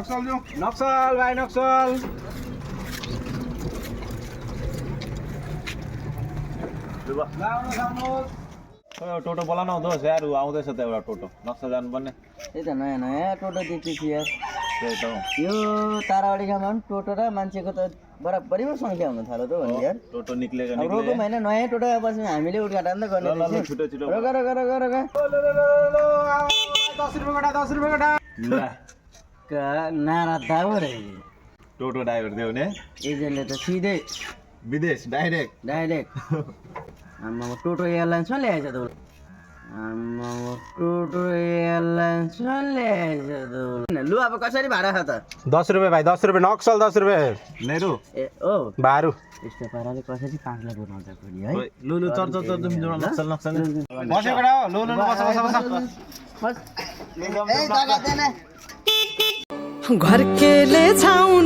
नक्सल जो नक्सल भाइ नक्सल टोटो बोलाउनु दोष यार आउँदैछ त एउटा टोटो नक्सल जानुपर्ने त्यही त नयाँ नयाँ टोटो देख्छु कि यार त्यही त हो यो तारावाडी गाउँमा पनि टोटो र मान्छेको त बराबरीमा सङ्ख्या हुन थाल्यो त भन्ने यार टोटो निक्लेको अब रोगौँ होइन नयाँ टोटो आएपछि हामीले उद्घाटन त गर्ने रहेछौँ। छिटो छिटो रोग रोग रोग रोग 10 रुपैयाँ गटा 10 रुपैयाँ गटा का नारा दाउ रे टोटो ड्राइभर दियो भने एजेन्टले त सिधै विदेश डाइरेक्ट आम्मा टोटो एयरलाइन्समा ल्याएछ त आम्मा टोटो एयरलाइन्समा ल्याएछ त लु अब कसरी भाडा छ त 10 रुपैयाँ भाइ 10 रुपैयाँ नक्सल 10 रुपैयाँ नेहरू ए ओ बारु यस्तो पाराले कसरी 5 लाख उठाउँछ फेरि है लु लु चल चल चल तिमी जोड नक्सल नक्सल बस्यो गटा हो लु लु बस बस बस ए जग्गा देन घर केले छाउँ